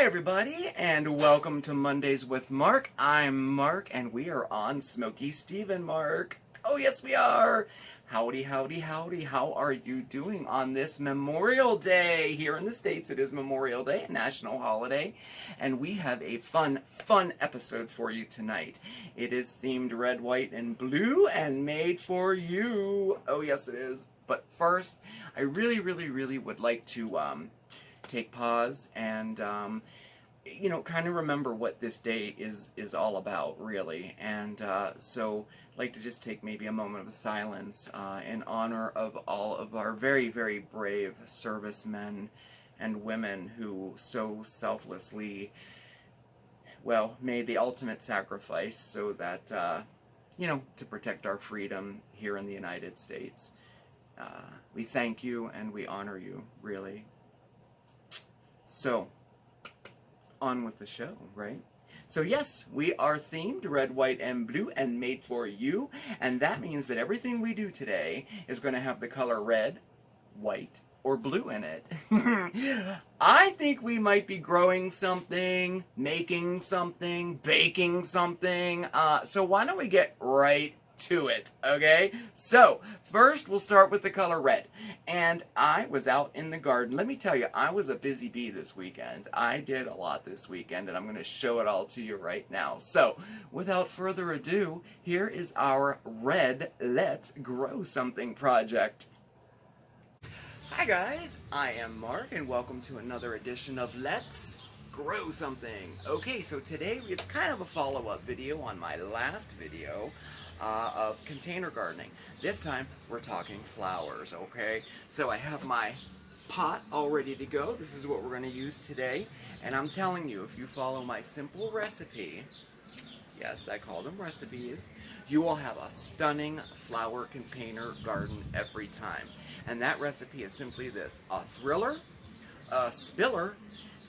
everybody, and welcome to Mondays with Mark. I'm Mark, and we are on Smokey Steve and Mark. Oh, yes, we are. Howdy, howdy, howdy. How are you doing on this Memorial Day? Here in the States, it is Memorial Day, a national holiday, and we have a fun episode for you tonight. It is themed red, white, and blue, and made for you. Oh, yes, it is. But first, I really would like to take pause and kind of remember what this day is all about, really. And so I'd like to just take maybe a moment of silence in honor of all of our very brave servicemen and women who so selflessly, well, made the ultimate sacrifice so that to protect our freedom here in the United States. We thank you and we honor you, really. So, on with the show, right? So yes, we are themed red, white, and blue and made for you. And that means that everything we do today is going to have the color red, white, or blue in it. I think we might be growing something, making something, baking something. So why don't we get right to it, okay? So, first we'll start with the color red. And I was out in the garden. Let me tell you, I was a busy bee this weekend. I did a lot this weekend, and I'm going to show it all to you right now. So, without further ado, here is our red Let's Grow Something project. Hi guys, I am Mark, and welcome to another edition of Let's Grow Something. Okay, so today it's kind of a follow-up video on my last video of container gardening. This time we're talking flowers, okay? So I have my pot all ready to go. This is what we're going to use today, and I'm telling you, if you follow my simple recipe, yes, I call them recipes, you will have a stunning flower container garden every time. And that recipe is simply this: a thriller, a spiller,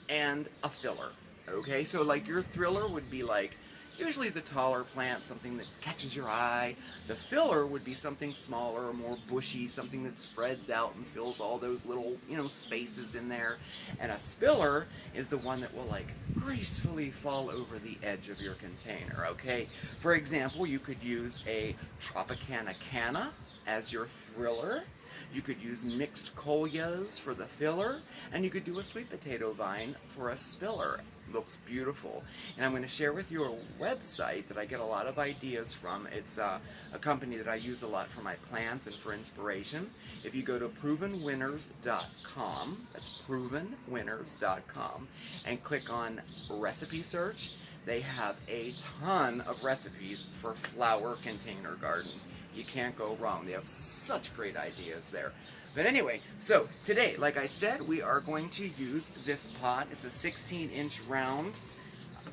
and a filler. Okay, so like your thriller would be like usually the taller plant, something that catches your eye. The filler would be something smaller, more bushy, something that spreads out and fills all those little, spaces in there. And a spiller is the one that will like gracefully fall over the edge of your container, okay? For example, you could use a Tropicana canna as your thriller. You could use mixed collias for the filler, and you could do a sweet potato vine for a spiller. Looks beautiful. And I'm going to share with you a website that I get a lot of ideas from. It's a company that I use a lot for my plants and for inspiration. If you go to provenwinners.com, that's provenwinners.com, and click on recipe search, they have a ton of recipes for flower container gardens. You can't go wrong. They have such great ideas there. But anyway, so today, like I said, we are going to use this pot. It's a 16-inch round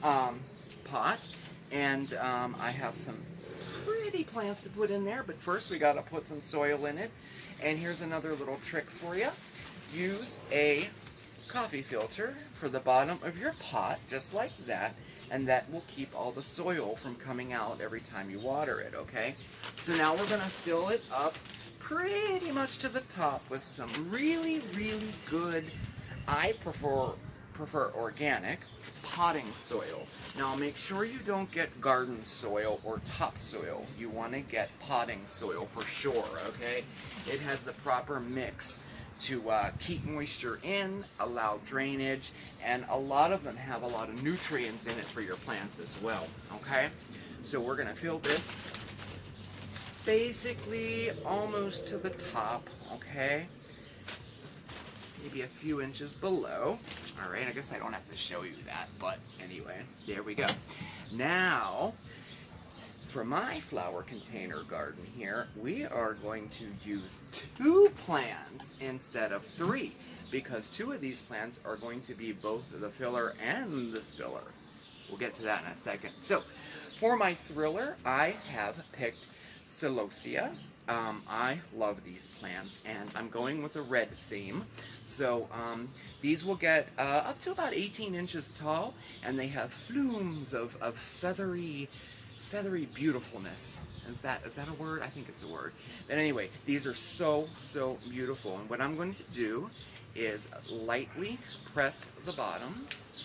pot, and I have some pretty plants to put in there, but first we got to put some soil in it. And here's another little trick for you. Use a coffee filter for the bottom of your pot, just like that, and that will keep all the soil from coming out every time you water it, okay? So now we're going to fill it up pretty much to the top with some really good, I prefer organic, potting soil. Now make sure you don't get garden soil or topsoil. You want to get potting soil for sure, okay? It has the proper mix to keep moisture in, allow drainage, and a lot of them have a lot of nutrients in it for your plants as well, okay? So we're going to fill this basically almost to the top, okay? Maybe a few inches below. All right, I guess I don't have to show you that, but anyway, there we go. Now, for my flower container garden here, we are going to use 2 plants instead of 3, because 2 of these plants are going to be both the filler and the spiller. We'll get to that in a second. So, for my thriller, I have picked Celosia. I love these plants, and I'm going with a red theme. So these will get up to about 18 inches tall, and they have plumes of feathery beautifulness. Is that a word? I think it's a word. But anyway, these are so beautiful. And what I'm going to do is lightly press the bottoms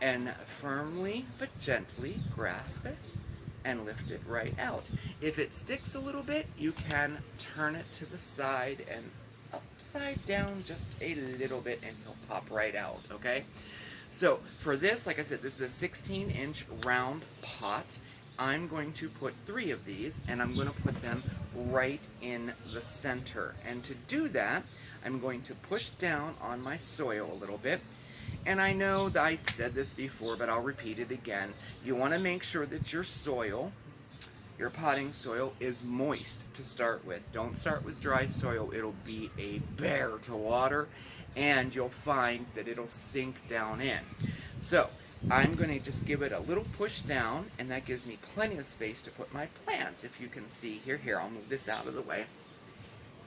and firmly but gently grasp it and lift it right out. If it sticks a little bit, you can turn it to the side and upside down just a little bit and he'll pop right out, okay? So for this, like I said, this is a 16-inch round pot. I'm going to put 3 of these and I'm going to put them right in the center. And to do that, I'm going to push down on my soil a little bit. And I know that I said this before, but I'll repeat it again. You want to make sure that your soil, your potting soil, is moist to start with. Don't start with dry soil. It'll be a bear to water, and you'll find that it'll sink down in. So I'm going to just give it a little push down, and that gives me plenty of space to put my plants. If you can see here, I'll move this out of the way,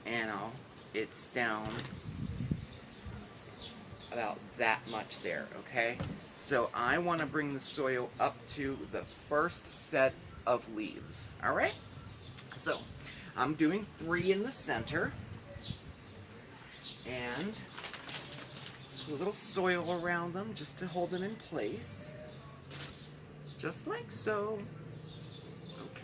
and it's down about that much there, okay? So I want to bring the soil up to the first set of leaves, all right? So I'm doing 3 in the center, and a little soil around them just to hold them in place, just like so.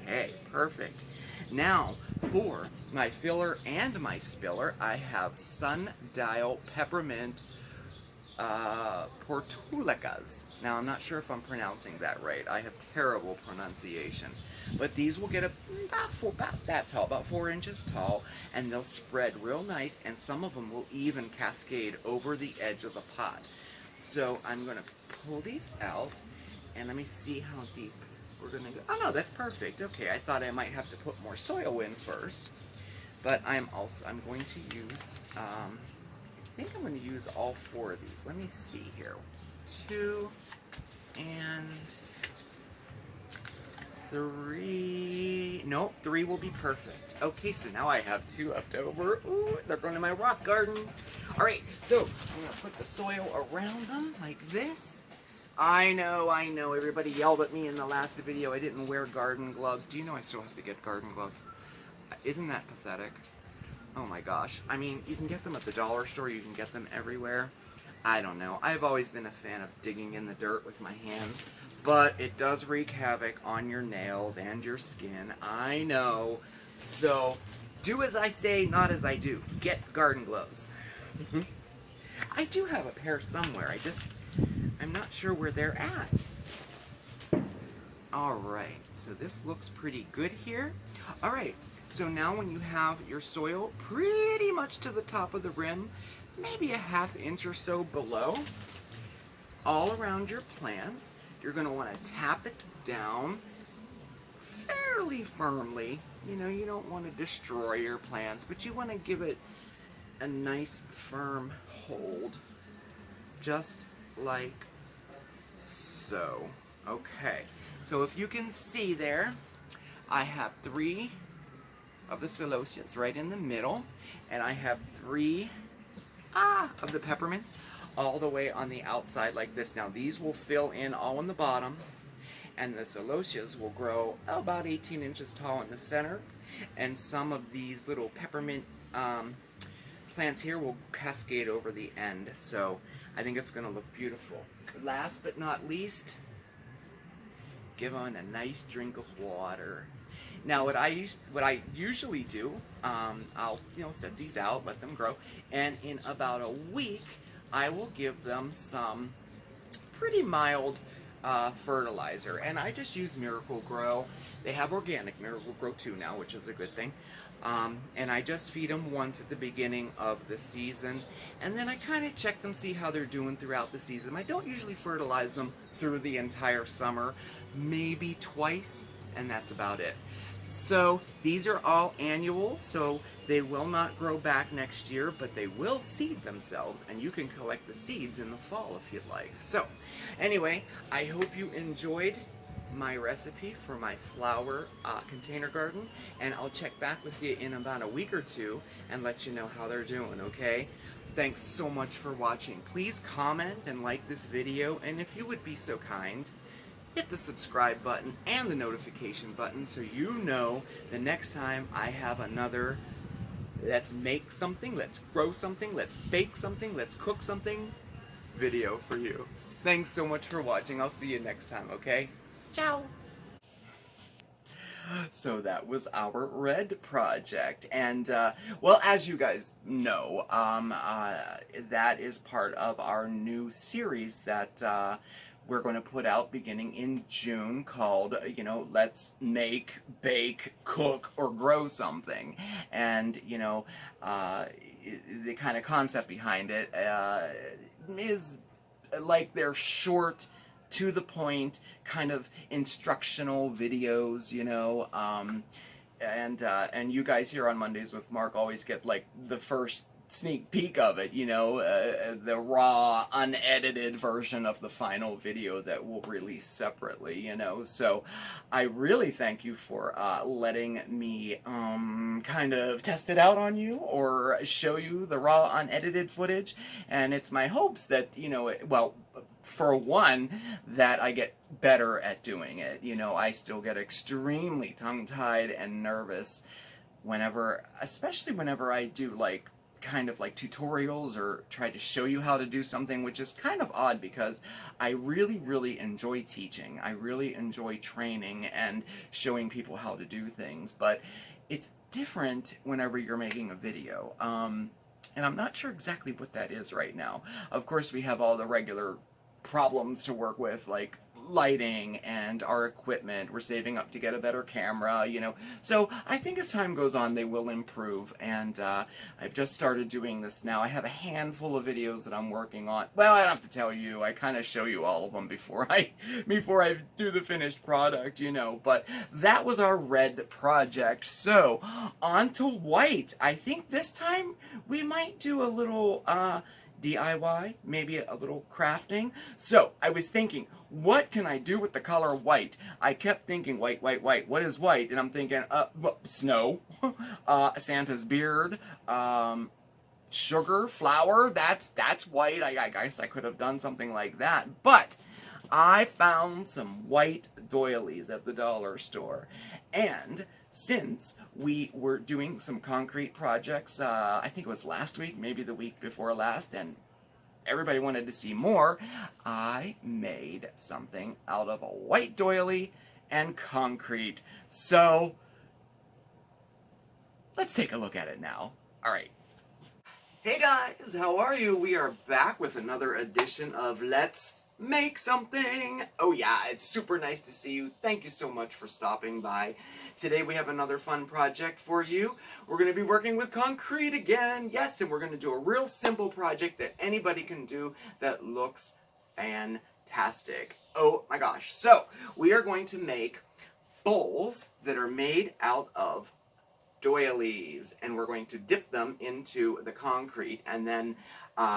Okay, perfect. Now for my filler and my spiller, I have sundial peppermint portulicas. Now I'm not sure if I'm pronouncing that right. I have terrible pronunciation. But these will get about that tall, about 4 inches tall, and they'll spread real nice, and some of them will even cascade over the edge of the pot. So I'm going to pull these out, and let me see how deep we're going to go. Oh no, that's perfect. Okay, I thought I might have to put more soil in first, but I'm going to use, I think I'm going to use all 4 of these. Let me see here. 2 and 3. Nope, 3 will be perfect. Okay, so now I have 2 left over. Ooh, they're going to my rock garden. All right, so I'm going to put the soil around them like this. I know, everybody yelled at me in the last video I didn't wear garden gloves. Do you know I still have to get garden gloves? Isn't that pathetic? Oh my gosh. I mean, you can get them at the dollar store, you can get them everywhere. I don't know. I've always been a fan of digging in the dirt with my hands, but it does wreak havoc on your nails and your skin. I know. So, do as I say, not as I do. Get garden gloves. I do have a pair somewhere. I'm not sure where they're at. Alright, so this looks pretty good here. Alright. So now when you have your soil pretty much to the top of the rim, maybe a ½ inch or so below, all around your plants, you're going to want to tap it down fairly firmly. You know, you don't want to destroy your plants, but you want to give it a nice firm hold, just like so. Okay, so if you can see there, I have 3 of the celosias right in the middle, and I have 3 of the peppermints all the way on the outside like this. Now these will fill in all in the bottom, and the celosias will grow about 18 inches tall in the center, and some of these little peppermint plants here will cascade over the end. So I think it's going to look beautiful. Last but not least, give them a nice drink of water. Now, what I usually do, I'll set these out, let them grow, and in about a week, I will give them some pretty mild fertilizer, and I just use Miracle Grow. They have organic Miracle Grow too now, which is a good thing. And I just feed them once at the beginning of the season, and then I kind of check them, see how they're doing throughout the season. I don't usually fertilize them through the entire summer, maybe twice, and that's about it. So these are all annuals, so they will not grow back next year, but they will seed themselves, and you can collect the seeds in the fall if you'd like. So anyway, I hope you enjoyed my recipe for my flower container garden, and I'll check back with you in about a week or 2 and let you know how they're doing, okay? Thanks so much for watching. Please comment and like this video, and if you would be so kind, hit the subscribe button and the notification button so you know the next time I have another let's make something, let's grow something, let's bake something, let's cook something video for you. Thanks so much for watching. I'll see you next time, okay? Ciao! So that was our red project, and well, as you guys know, that is part of our new series that we're going to put out beginning in June called, you know, Let's Make, Bake, Cook, or Grow Something. And, you know, the kind of concept behind it is like they're short, to the point, kind of instructional videos, you know, and you guys here on Mondays with Mark always get like the first sneak peek of it, you know, the raw, unedited version of the final video that we'll release separately, you know. So I really thank you for letting me kind of test it out on you or show you the raw, unedited footage. And it's my hopes that, you know, well, for one, that I get better at doing it. You know, I still get extremely tongue-tied and nervous whenever, especially whenever I do like kind of like tutorials or try to show you how to do something, which is kind of odd because I really enjoy teaching. I really enjoy training and showing people how to do things, but it's different whenever you're making a video. And I'm not sure exactly what that is right now. Of course, we have all the regular problems to work with, like lighting and our equipment. We're saving up to get a better camera, you know. So I think as time goes on, they will improve, and I've just started doing this now. I have a handful of videos that I'm working on. Well, I don't have to tell you. I kind of show you all of them before I do the finished product, you know. But that was our red project. So on to white. I think this time we might do a little DIY, maybe a little crafting. So I was thinking, what can I do with the color white? I kept thinking white. What is white? And I'm thinking, snow, Santa's beard, sugar, flour. That's white. I guess I could have done something like that. But I found some white doilies at the dollar store, and since we were doing some concrete projects, I think it was last week, maybe the week before last, and everybody wanted to see more, I made something out of a white doily and concrete. So let's take a look at it now. All right. Hey guys, how are you? We are back with another edition of Let's Make Something. Oh yeah, it's super nice to see you. Thank you so much for stopping by. Today we have another fun project for you. We're going to be working with concrete again. Yes, and we're going to do a real simple project that anybody can do that looks fantastic. Oh my gosh. So, we are going to make bowls that are made out of doilies, and we're going to dip them into the concrete, and then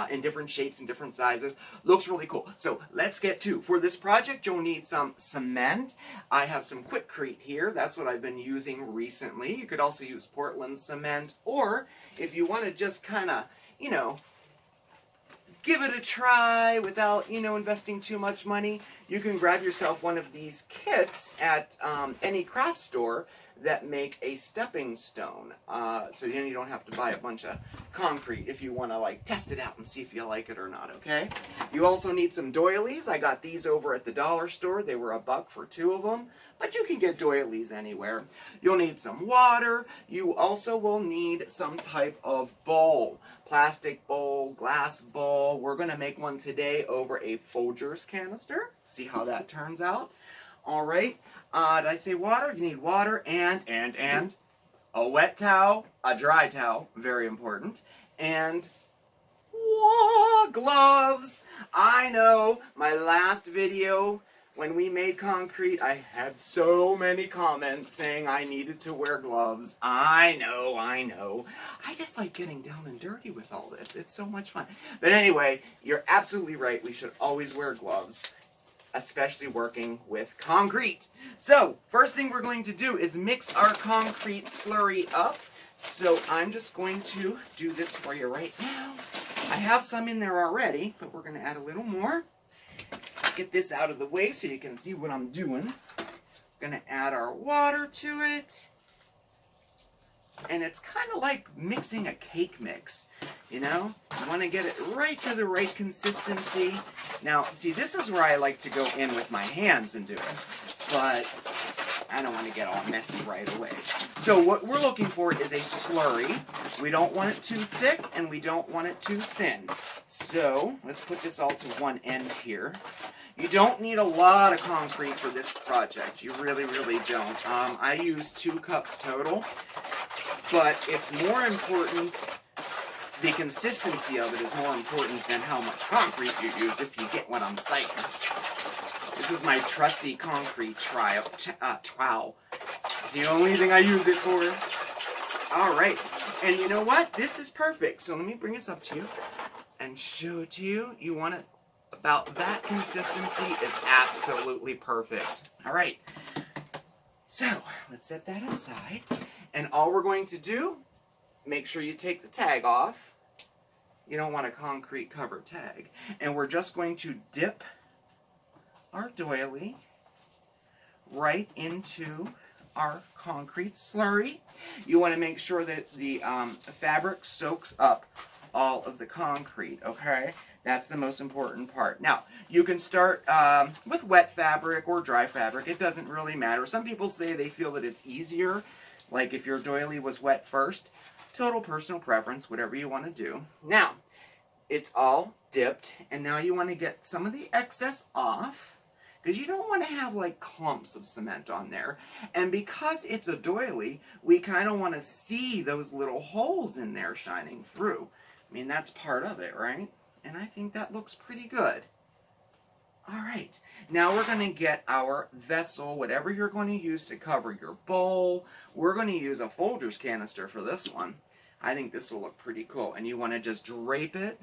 in different shapes and different sizes. Looks really cool. So let's get to. For this project, you'll need some cement. I have some Quikrete here. That's what I've been using recently. You could also use Portland cement, or if you want to just kind of, you know, give it a try without, you know, investing too much money, you can grab yourself one of these kits at any craft store that make a stepping stone. So then you don't have to buy a bunch of concrete if you want to like test it out and see if you like it or not, okay? You also need some doilies. I got these over at the dollar store. They were $1 for 2 of them, but you can get doilies anywhere. You'll need some water. You also will need some type of bowl. Plastic bowl, glass bowl. We're going to make one today over a Folgers canister. See how that turns out. All right. Did I say water? You need water and a wet towel, a dry towel, very important, and gloves. I know, my last video when we made concrete, I had so many comments saying I needed to wear gloves. I know. I just like getting down and dirty with all this. It's so much fun. But anyway, you're absolutely right. We should always wear gloves, especially working with concrete. So, first thing we're going to do is mix our concrete slurry up. So, I'm just going to do this for you right now. I have some in there already, but we're going to add a little more. Get this out of the way so you can see what I'm doing. Going to add our water to it. And it's kind of like mixing a cake mix, you know? You want to get it right to the right consistency. Now, see, this is where I like to go in with my hands and do it, but I don't want to get all messy right away. So what we're looking for is a slurry. We don't want it too thick, and we don't want it too thin. So let's put this all to one end here. You don't need a lot of concrete for this project. You really, really don't. I use 2 cups total, but it's more important, the consistency of it is more important than how much concrete you use, if you get what I'm saying. This is my trusty concrete trowel. It's the only thing I use it for. All right, and you know what? This is perfect. So let me bring this up to you and show it to you. You want it about that consistency is absolutely perfect. All right, so let's set that aside. And all we're going to do, make sure you take the tag off. You don't want a concrete covered tag. And we're just going to dip our doily right into our concrete slurry. You want to make sure that the fabric soaks up all of the concrete, okay? That's the most important part. Now, you can start with wet fabric or dry fabric. It doesn't really matter. Some people say they feel that it's easier, like if your doily was wet first. Total personal preference, whatever you want to do. Now, it's all dipped, and now you want to get some of the excess off, because you don't want to have like clumps of cement on there. And because it's a doily, we kind of want to see those little holes in there shining through. I mean, that's part of it, right? And I think that looks pretty good. All right, now we're going to get our vessel, whatever you're going to use to cover your bowl. We're going to use a Folgers canister for this one. I think this will look pretty cool. And you want to just drape it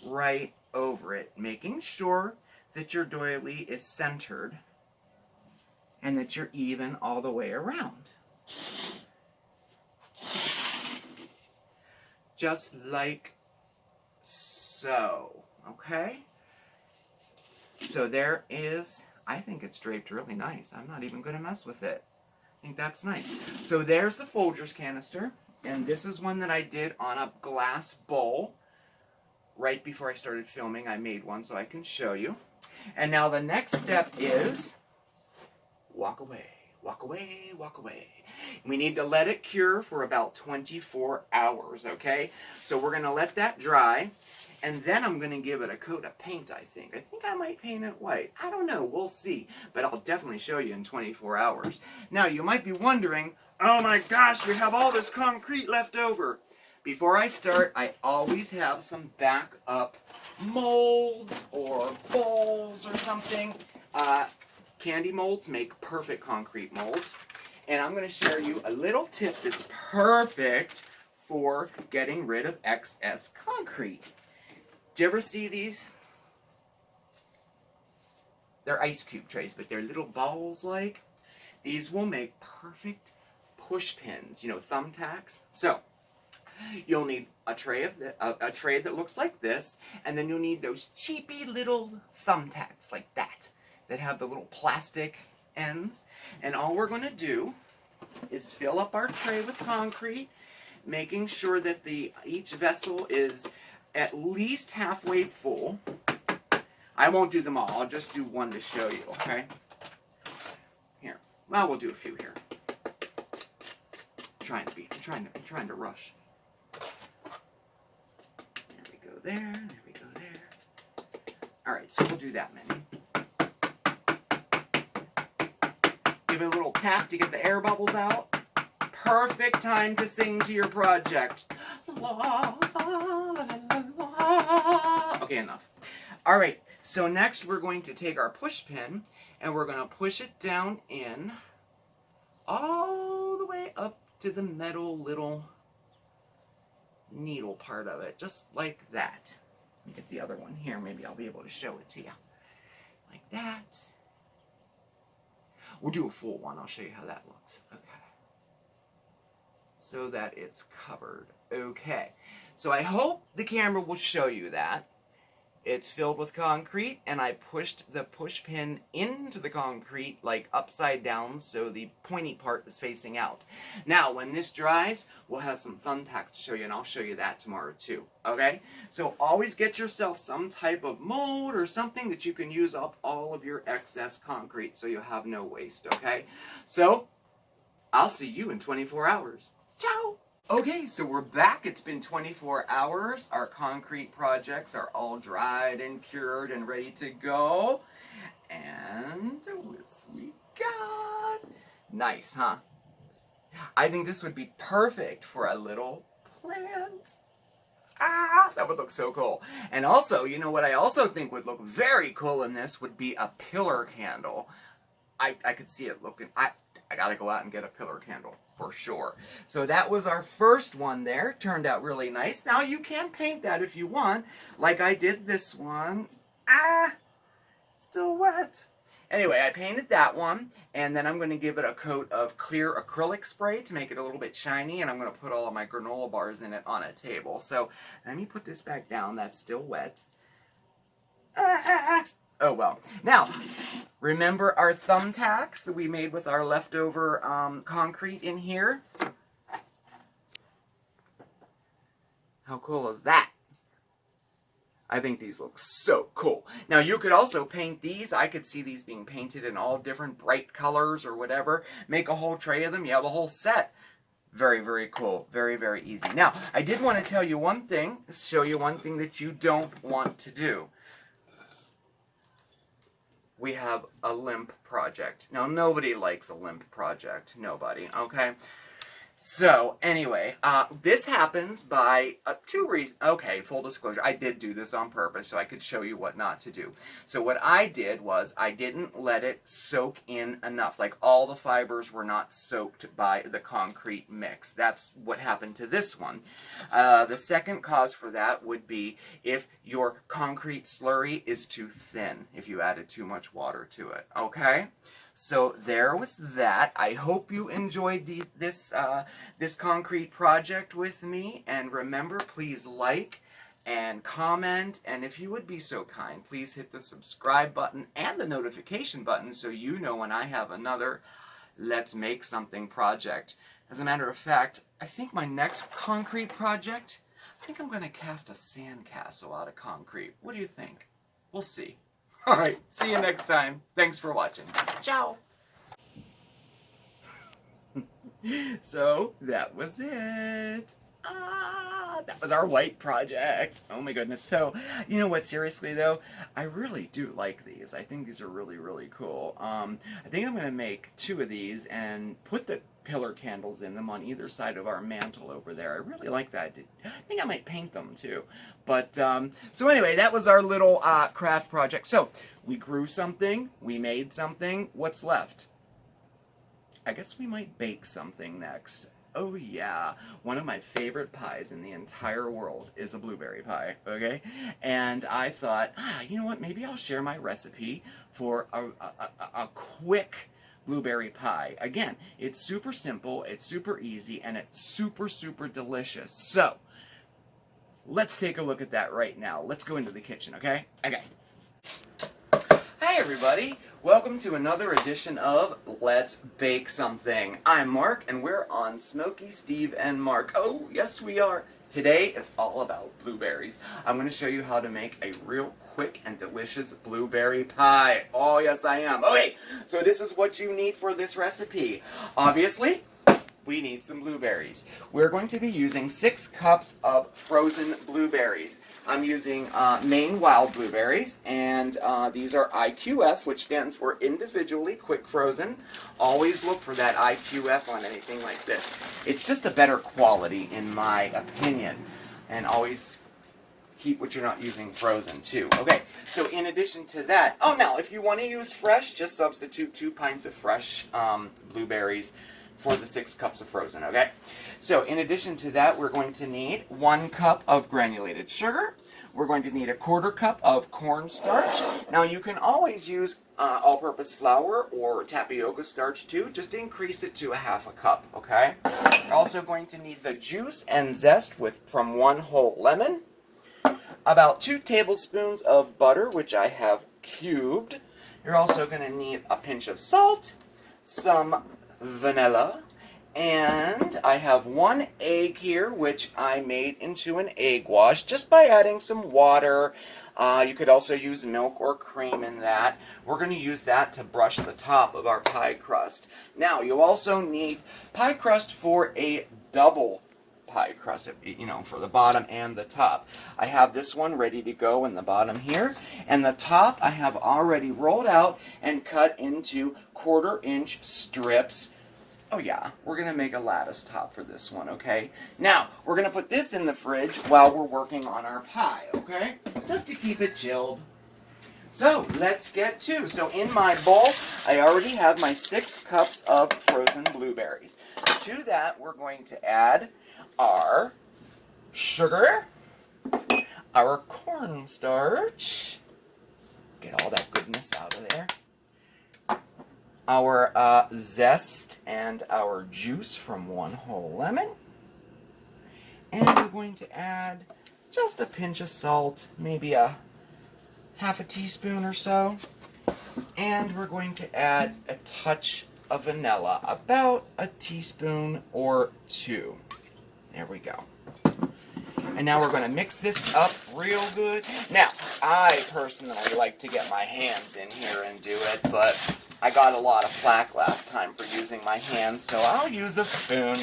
right over it, making sure that your doily is centered and that you're even all the way around. Just like so, okay? So there is, I think it's draped really nice. I'm not even going to mess with it. I think that's nice. So there's the Folgers canister, and this is one that I did on a glass bowl. Right before I started filming, I made one so I can show you. And now the next step is walk away, walk away, walk away. We need to let it cure for about 24 hours, okay? So we're going to let that dry, and then I'm going to give it a coat of paint, I think. I think I might paint it white. I don't know. We'll see. But I'll definitely show you in 24 hours. Now, you might be wondering, oh my gosh, we have all this concrete left over. Before I start, I always have some backup molds or bowls or something. Candy molds make perfect concrete molds. And I'm going to share you a little tip that's perfect for getting rid of excess concrete. Do you ever see these? They're ice cube trays, but they're little balls like. These will make perfect push pins, you know, thumbtacks. So you'll need a tray that looks like this, and then you'll need those cheapy little thumbtacks like that have the little plastic ends. And all we're going to do is fill up our tray with concrete, making sure that each vessel is at least halfway full. I won't do them all. I'll just do one to show you, okay? Here. Well, we'll do a few here. I'm trying to rush. There we go there. There we go there. All right, so we'll do that many. Give it a little tap to get the air bubbles out. Perfect time to sing to your project. La, la, la, la, la. Okay, enough. All right, so next we're going to take our push pin and we're going to push it down in all the way up to the metal little needle part of it, just like that. Let me get the other one here. Maybe I'll be able to show it to you. Like that. We'll do a full one. I'll show you how that looks. Okay. So that it's covered. Okay. So I hope the camera will show you that. It's filled with concrete, and I pushed the push pin into the concrete like upside down so the pointy part is facing out. Now, when this dries, we'll have some thumbtacks to show you, and I'll show you that tomorrow too, okay? So always get yourself some type of mold or something that you can use up all of your excess concrete so you have no waste, okay? So, I'll see you in 24 hours. Ciao! Okay, so we're back. It's been 24 hours. Our concrete projects are all dried and cured and ready to go. And this we got. Nice, huh? I think this would be perfect for a little plant. Ah, that would look so cool. And also, you know what I also think would look very cool in this would be a pillar candle. I could see it looking, I gotta go out and get a pillar candle for sure. So that was our first one there. Turned out really nice. Now you can paint that if you want, like I did this one. Ah, still wet. Anyway, I painted that one, and then I'm going to give it a coat of clear acrylic spray to make it a little bit shiny, and I'm going to put all of my granola bars in it on a table. So let me put this back down. That's still wet. Oh well. Now, remember our thumbtacks that we made with our leftover concrete in here? How cool is that? I think these look so cool. Now you could also paint these. I could see these being painted in all different bright colors or whatever. Make a whole tray of them. You have a whole set. Very, very cool. Very, very easy. Now, I did want to tell you one thing, show you one thing that you don't want to do. We have a limp project. Now, nobody likes a limp project. Nobody, okay? So, anyway, this happens by two reasons. Okay, full disclosure, I did do this on purpose so I could show you what not to do. So what I did was I didn't let it soak in enough. Like, all the fibers were not soaked by the concrete mix. That's what happened to this one. The second cause for that would be if your concrete slurry is too thin, if you added too much water to it, okay? So there was that. I hope you enjoyed this concrete project with me. And remember, please like and comment. And if you would be so kind, please hit the subscribe button and the notification button so you know when I have another Let's Make Something project. As a matter of fact, I think my next concrete project, I think I'm going to cast a sandcastle out of concrete. What do you think? We'll see. Alright, see you next time. Thanks for watching. Ciao! So, that was it. That was our white project. Oh my goodness. So, you know what, seriously though, I really do like these. I think these are really, really cool. I think I'm going to make 2 of these and put the pillar candles in them on either side of our mantle over there. I really like that. I think I might paint them too. But, so anyway, that was our little craft project. So, we grew something, we made something. What's left? I guess we might bake something next. Oh yeah, one of my favorite pies in the entire world is a blueberry pie, okay? And I thought, you know what, maybe I'll share my recipe for a quick blueberry pie. Again, it's super simple, it's super easy, and it's super, super delicious. So, let's take a look at that right now. Let's go into the kitchen, okay? Okay. Hi everybody! Welcome to another edition of Let's Bake Something. I'm Mark, and we're on Smokey, Steve, and Mark. Oh, yes we are. Today, it's all about blueberries. I'm going to show you how to make a real quick and delicious blueberry pie. Oh, yes I am. Okay, so this is what you need for this recipe. Obviously, we need some blueberries. We're going to be using 6 cups of frozen blueberries. I'm using Maine wild blueberries, and these are IQF, which stands for individually quick frozen. Always look for that IQF on anything like this. It's just a better quality, in my opinion, and always keep what you're not using frozen too. Okay, so in addition to that, oh, now if you want to use fresh, just substitute 2 pints of fresh blueberries for the 6 cups of frozen, okay? So in addition to that, we're going to need 1 cup of granulated sugar. We're going to need a 1/4 cup of cornstarch. Now you can always use all-purpose flour or tapioca starch too. Just increase it to 1/2 cup, okay? We're also going to need the juice and zest from 1 whole lemon. about 2 tablespoons of butter, which I have cubed. You're also going to need a pinch of salt, some vanilla, and I have 1 egg here, which I made into an egg wash just by adding some water. You could also use milk or cream in that. We're going to use that to brush the top of our pie crust. Now, you also need pie crust for a double pie crust, you know, for the bottom and the top. I have this one ready to go in the bottom here, and the top I have already rolled out and cut into 1/4-inch strips. Oh yeah, we're going to make a lattice top for this one, okay? Now, we're going to put this in the fridge while we're working on our pie, okay? Just to keep it chilled. So, let's get to. So, in my bowl, I already have my 6 cups of frozen blueberries. To that, we're going to add our sugar, our cornstarch, get all that goodness out of there, our zest and our juice from 1 whole lemon, and we're going to add just a pinch of salt, maybe a half a teaspoon or so, and we're going to add a touch of vanilla, about a teaspoon or 2. There we go. And now we're going to mix this up real good. Now, I personally like to get my hands in here and do it, but I got a lot of flack last time for using my hands, so I'll use a spoon.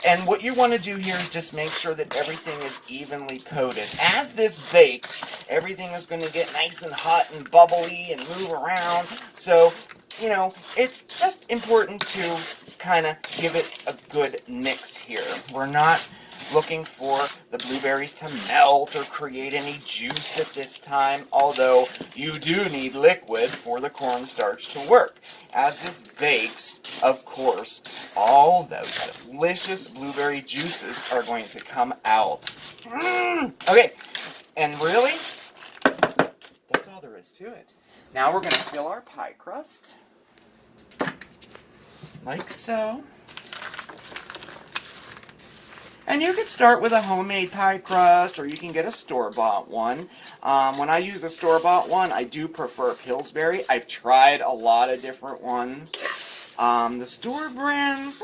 And what you want to do here is just make sure that everything is evenly coated. As this bakes, everything is going to get nice and hot and bubbly and move around. So, you know, it's just important to kind of give it a good mix here. We're not looking for the blueberries to melt or create any juice at this time, although you do need liquid for the cornstarch to work. As this bakes, of course, all those delicious blueberry juices are going to come out. Okay, and really, that's all there is to it. Now we're going to fill our pie crust, like so. And you could start with a homemade pie crust, or you can get a store-bought one. When I use a store-bought one, I do prefer Pillsbury. I've tried a lot of different ones. The store brands,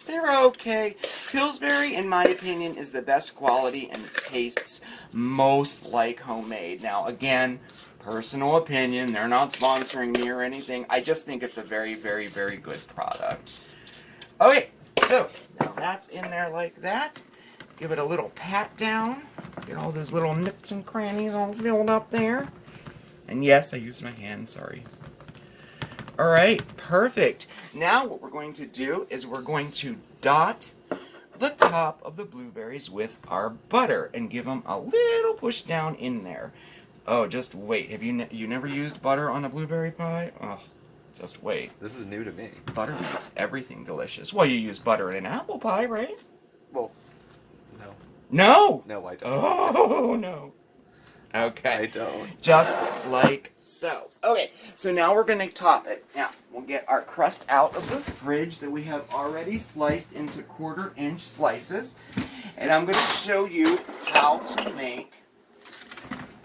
they're okay. Pillsbury, in my opinion, is the best quality and tastes most like homemade. Now, again, personal opinion. They're not sponsoring me or anything. I just think it's a very, very, very good product. Okay, so now that's in there like that. Give it a little pat down. Get all those little nooks and crannies all filled up there. And yes, I used my hand, sorry. Alright, perfect. Now what we're going to do is we're going to dot the top of the blueberries with our butter and give them a little push down in there. Oh, just wait. Have you never used butter on a blueberry pie? Oh, just wait. This is new to me. Butter makes everything delicious. Well, you use butter in an apple pie, right? Well, no. No! No, I don't. Oh, no. Okay. I don't. Just like so. Okay, so now we're going to top it. Now, we'll get our crust out of the fridge that we have already sliced into 1/4-inch slices. And I'm going to show you how to make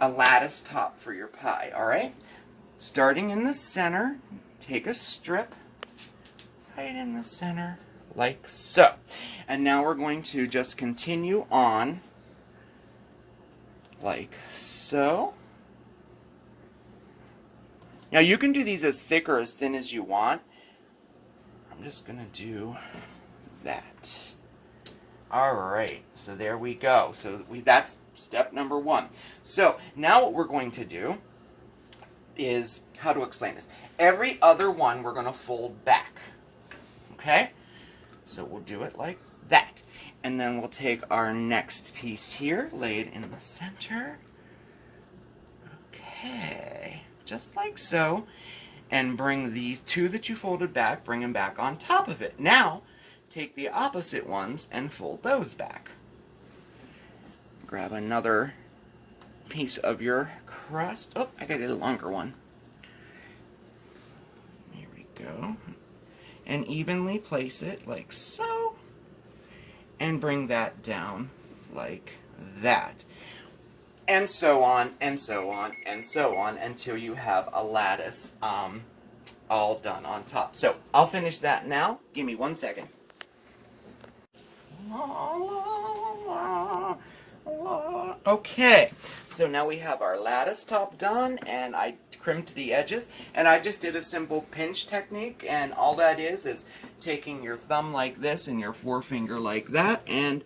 a lattice top for your pie, alright? Starting in the center, take a strip right in the center, like so. And now we're going to just continue on like so. Now you can do these as thick or as thin as you want. I'm just going to do that. Alright, so there we go. So that's step number 1. So now what we're going to do is, how to explain this? Every other one we're going to fold back. Okay? So we'll do it like that. And then we'll take our next piece here, lay it in the center. Okay, just like so. And bring these 2 that you folded back, bring them back on top of it. Now, take the opposite ones and fold those back. Grab another piece of your crust. Oh, I gotta get a longer one. Here we go. And evenly place it like so. And bring that down like that. and so on, and so on, and so on, until you have a lattice all done on top. So I'll finish that now. Give me 1 second. Okay, so now we have our lattice top done, and I crimped the edges, and I just did a simple pinch technique, and all that is taking your thumb like this and your forefinger like that, and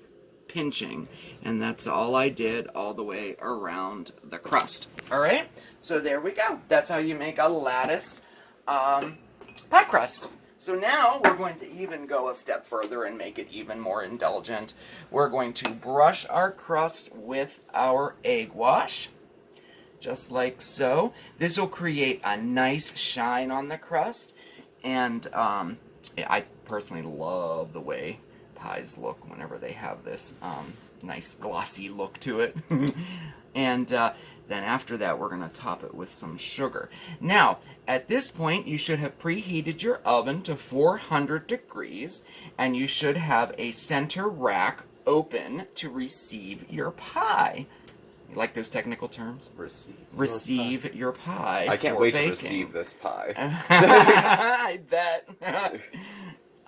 pinching, and that's all I did all the way around the crust. All right, so there we go. That's how you make a lattice pie crust. So now we're going to even go a step further and make it even more indulgent. We're going to brush our crust with our egg wash, just like so. This will create a nice shine on the crust, and I personally love the way pies look whenever they have this nice glossy look to it. And then after that, we're going to top it with some sugar. Now, at this point, you should have preheated your oven to 400 degrees, and you should have a center rack open to receive your pie. You like those technical terms? Receive your pie. I can't for wait baking. to receive this pie. I bet.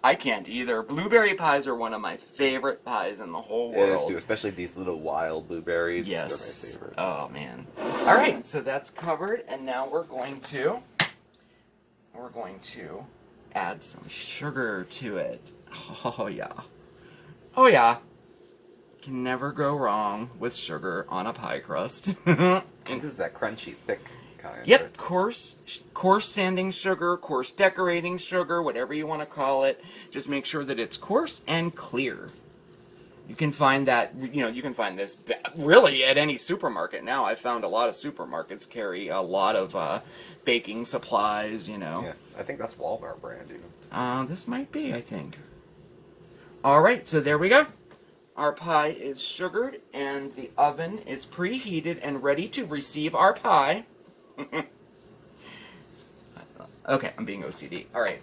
I can't either. Blueberry pies are one of my favorite pies in the whole world. It is too, especially these little wild blueberries. Yes. They're my favorite. Oh man. All right, so that's covered, and now we're going to add some sugar to it. Oh yeah. Oh yeah. Can never go wrong with sugar on a pie crust. And this is that crunchy, thick kind. Yep, Right? coarse sanding sugar, coarse decorating sugar, whatever you want to call it. Just make sure that it's coarse and clear. You can find that, you can find this really at any supermarket now. I found a lot of supermarkets carry a lot of baking supplies, Yeah, I think that's Walmart brand even. This might be, I think. All right, so there we go. Our pie is sugared, and the oven is preheated and ready to receive our pie. Okay, I'm being OCD. All right.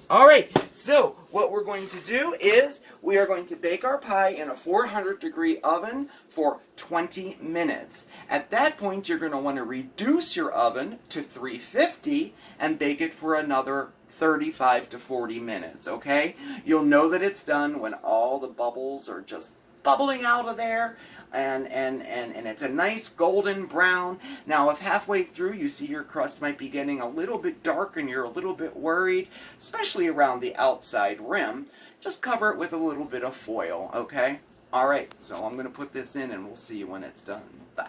All right, so what we're going to do is we are going to bake our pie in a 400-degree oven for 20 minutes. At that point, you're going to want to reduce your oven to 350 and bake it for another 35 to 40 minutes, okay? You'll know that it's done when all the bubbles are just bubbling out of there, and it's a nice golden brown. Now, if halfway through you see your crust might be getting a little bit dark and you're a little bit worried, especially around the outside rim, just cover it with a little bit of foil, okay? All right, so I'm going to put this in and we'll see you when it's done. Bye.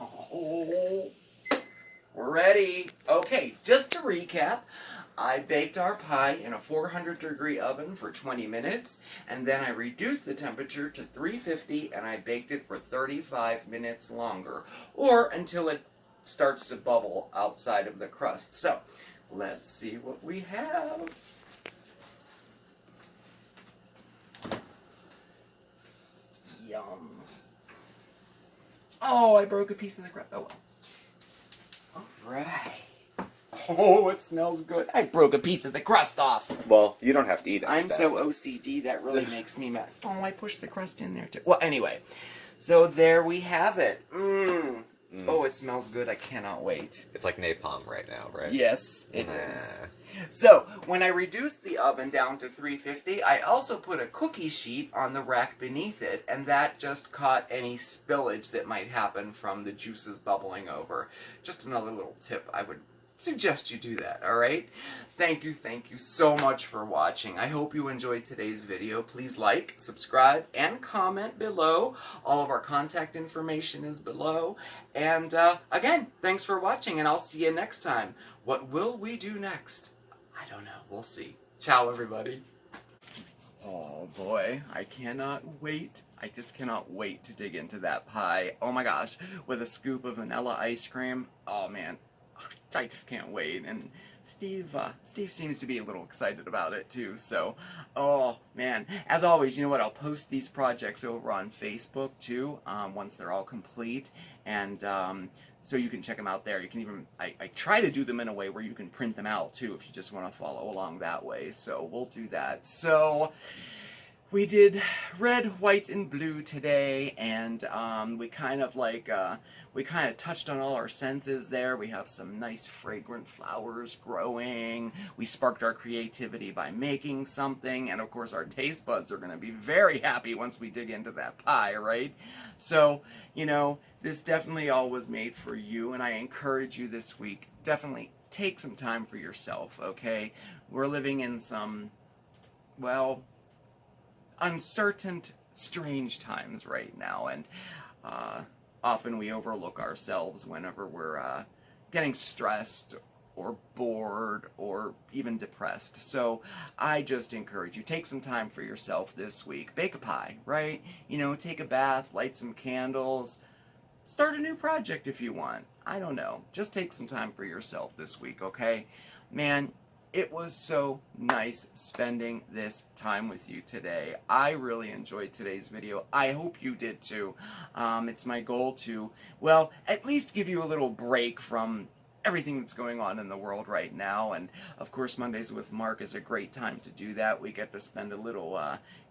Oh. We're ready. Okay, just to recap, I baked our pie in a 400-degree oven for 20 minutes, and then I reduced the temperature to 350, and I baked it for 35 minutes longer, or until it starts to bubble outside of the crust. So, let's see what we have. Yum. Oh, I broke a piece of the crust. Oh well. Right. Oh, it smells good. I broke a piece of the crust off. Well, you don't have to eat it. I'm so OCD, that really makes me mad. Oh, I pushed the crust in there too. Well, anyway, so there we have it. Oh, it smells good. I cannot wait. It's like napalm right now, right? Yes, it is. So, when I reduced the oven down to 350, I also put a cookie sheet on the rack beneath it, and that just caught any spillage that might happen from the juices bubbling over. Just another little tip. I would suggest you do that, alright? Thank you so much for watching. I hope you enjoyed today's video. Please like, subscribe, and comment below. All of our contact information is below. And again, thanks for watching, and I'll see you next time. What will we do next? I don't know. We'll see. Ciao, everybody. Oh boy, I cannot wait. I just cannot wait to dig into that pie. Oh my gosh, with a scoop of vanilla ice cream. Oh man, I just can't wait. And Steve seems to be a little excited about it too. So, oh man, as always, you know what? I'll post these projects over on Facebook too, once they're all complete, and so you can check them out there. You can even, I try to do them in a way where you can print them out too if you just want to follow along that way. So we'll do that. So we did red, white, and blue today, and we kind of touched on all our senses there. We have some nice fragrant flowers growing. We sparked our creativity by making something, and of course our taste buds are going to be very happy once we dig into that pie, right? So, you know, this definitely all was made for you, and I encourage you this week, definitely take some time for yourself, okay? We're living in some, well, uncertain, strange times right now, and often we overlook ourselves whenever we're getting stressed or bored or even depressed. So I just encourage you, take some time for yourself this week. Bake a pie, right? You know, take a bath, light some candles, start a new project if you want. I don't know. Just take some time for yourself this week, okay? Man, it was so nice spending this time with you today. I really enjoyed today's video. I hope you did too. It's my goal to, well, at least give you a little break from everything that's going on in the world right now, and of course Mondays with Mark is a great time to do that. We get to spend a little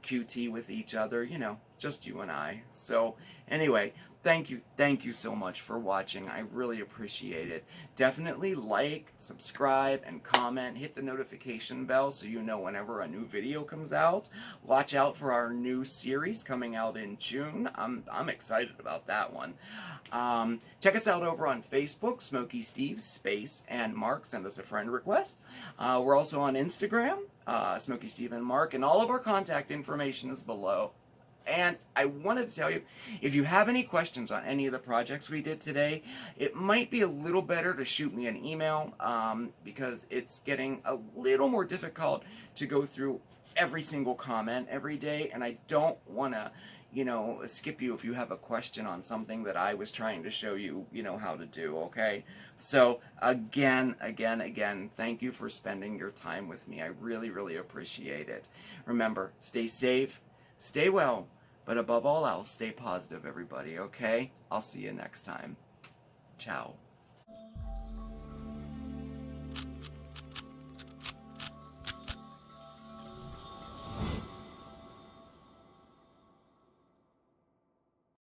QT with each other, you know, just you and I. So anyway, thank you so much for watching. I really appreciate it. Definitely like, subscribe, and comment. Hit the notification bell so you know whenever a new video comes out. Watch out for our new series coming out in June. I'm excited about that one. Check us out over on Facebook, Smokey Steve Space and Marc. Send us a friend request. We're also on Instagram, Smokey Steve and Marc, and all of our contact information is below. And I wanted to tell you, if you have any questions on any of the projects we did today, it might be a little better to shoot me an email, because it's getting a little more difficult to go through every single comment every day, and I don't want to, you know, skip you if you have a question on something that I was trying to show you, you know, how to do, okay? So, again, thank you for spending your time with me. I really, really appreciate it. Remember, stay safe, stay well, but above all else, stay positive, everybody, okay? I'll see you next time. Ciao.